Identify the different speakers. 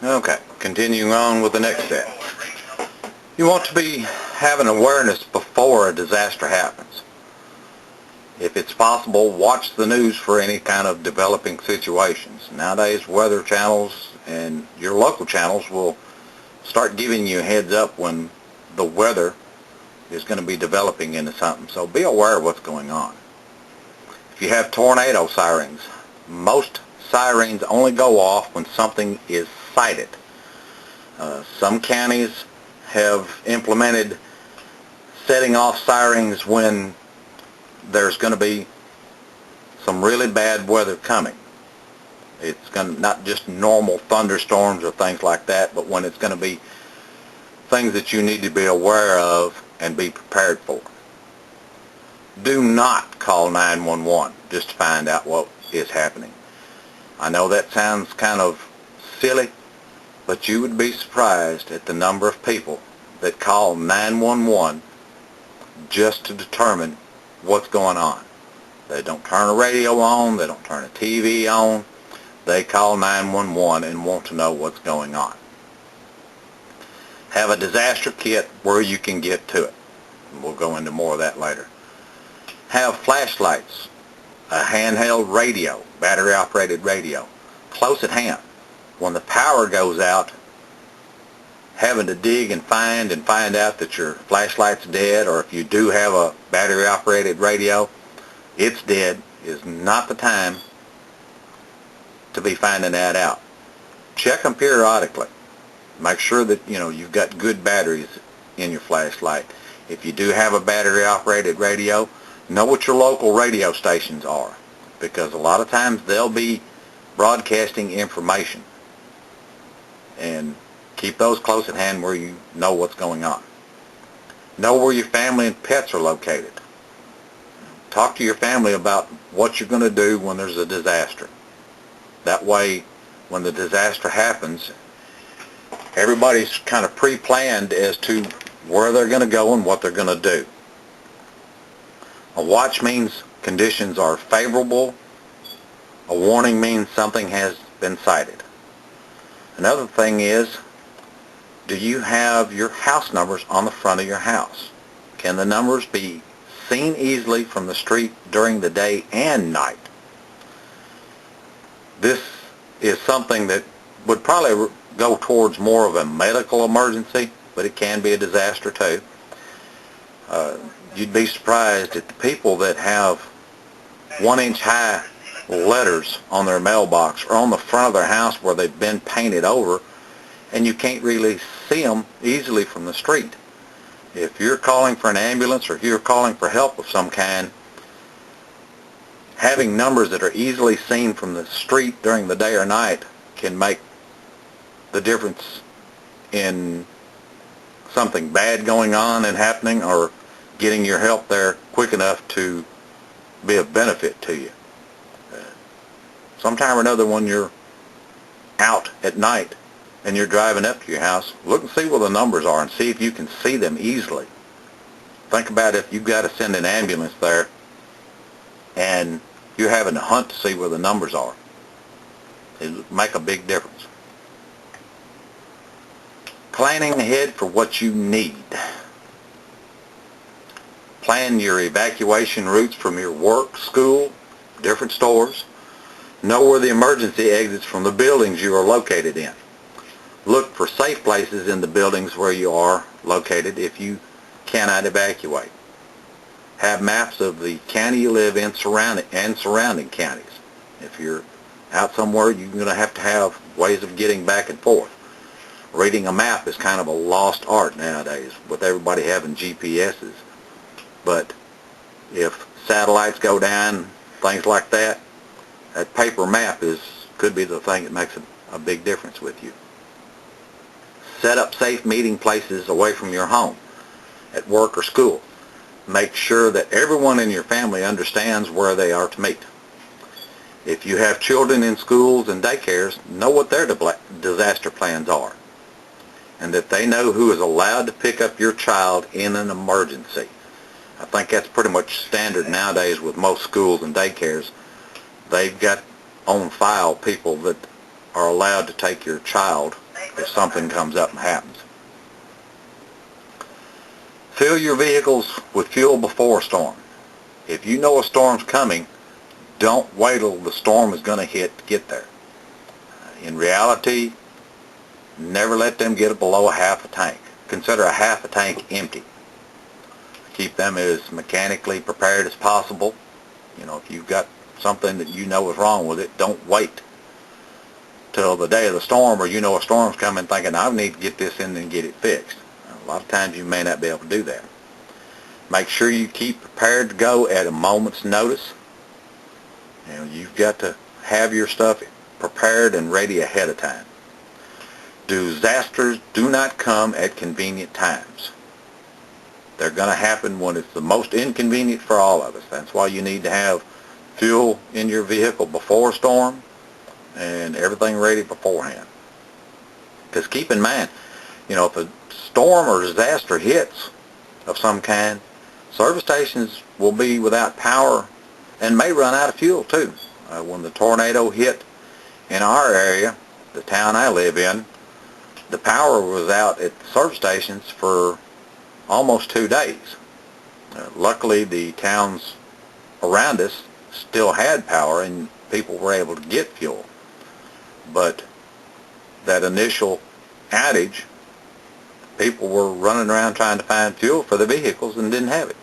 Speaker 1: Okay, continuing on with the next step. You want to be having awareness before a disaster happens. If it's possible, watch the news for any kind of developing situations. Nowadays, weather channels and your local channels will start giving you a heads up when the weather is going to be developing into something. So be aware of what's going on. If you have tornado sirens, most sirens only go off when something is sighted. Some counties have implemented setting off sirens when there's going to be some really bad weather coming. It's going to not just normal thunderstorms or things like that, but when it's going to be things that you need to be aware of and be prepared for. Do not call 911 just to find out what is happening. I know that sounds kind of silly, but you would be surprised at the number of people that call 911 just to determine what's going on. They don't turn a radio on, they don't turn a TV on, they call 911 and want to know what's going on. Have a disaster kit where you can get to it. We'll go into more of that later. Have flashlights, a handheld radio, battery-operated radio, close at hand. When the power goes out, having to dig and find out that your flashlight's dead, or if you do have a battery-operated radio, it's dead, is not the time to be finding that out. Check them periodically. Make sure that you've got good batteries in your flashlight. If you do have a battery-operated radio, know what your local radio stations are, because a lot of times they'll be broadcasting information. And keep those close at hand where you know what's going on. Know where your family and pets are located. Talk to your family about what you're going to do when there's a disaster. That way, when the disaster happens, everybody's kind of pre-planned as to where they're going to go and what they're going to do. A watch means conditions are favorable. A warning means something has been sighted. Another thing is, do you have your house numbers on the front of your house? Can the numbers be seen easily from the street during the day and night? This is something that would probably go towards more of a medical emergency, but it can be a disaster too. You'd be surprised at the people that have 1-inch high letters on their mailbox or on the front of their house where they've been painted over, and you can't really see them easily from the street. If you're calling for an ambulance or if you're calling for help of some kind, having numbers that are easily seen from the street during the day or night can make the difference in something bad going on and happening, or getting your help there quick enough to be of benefit to you. Sometime or another, when you're out at night and you're driving up to your house, look and see where the numbers are and see if you can see them easily. Think about if you've got to send an ambulance there and you're having to hunt to see where the numbers are. It'll make a big difference. Planning ahead for what you need. Plan your evacuation routes from your work, school, different stores. Know where the emergency exits from the buildings you are located in. Look for safe places in the buildings where you are located if you cannot evacuate. Have maps of the county you live in surrounding counties. If you're out somewhere, you're going to have ways of getting back and forth. Reading a map is kind of a lost art nowadays with everybody having GPSs. But if satellites go down, things like that, that paper map could be the thing that makes a big difference with you. Set up safe meeting places away from your home, at work or school. Make sure that everyone in your family understands where they are to meet. If you have children in schools and daycares, know what their disaster plans are, and that they know who is allowed to pick up your child in an emergency. I think that's pretty much standard nowadays with most schools and daycares. They've got on file people that are allowed to take your child if something comes up and happens. Fill your vehicles with fuel before a storm. If you know a storm's coming, don't wait till the storm is going to hit to get there. In reality, never let them get below a half a tank. Consider a half a tank empty. Keep them as mechanically prepared as possible. You know, if you've got something that you know is wrong with it, don't wait till the day of the storm, or you know a storm's coming thinking, I need to get this in and get it fixed. A lot of times you may not be able to do that. Make sure you keep prepared to go at a moment's notice. You know, you've got to have your stuff prepared and ready ahead of time. Disasters do not come at convenient times. They're going to happen when it's the most inconvenient for all of us. That's why you need to have fuel in your vehicle before a storm and everything ready beforehand. Because keep in mind, you know, if a storm or disaster hits of some kind, service stations will be without power and may run out of fuel too. When the tornado hit in our area, the town I live in, the power was out at the service stations for almost 2 days. Luckily, the towns around us still had power and people were able to get fuel. But that initial outage, people were running around trying to find fuel for the vehicles and didn't have it.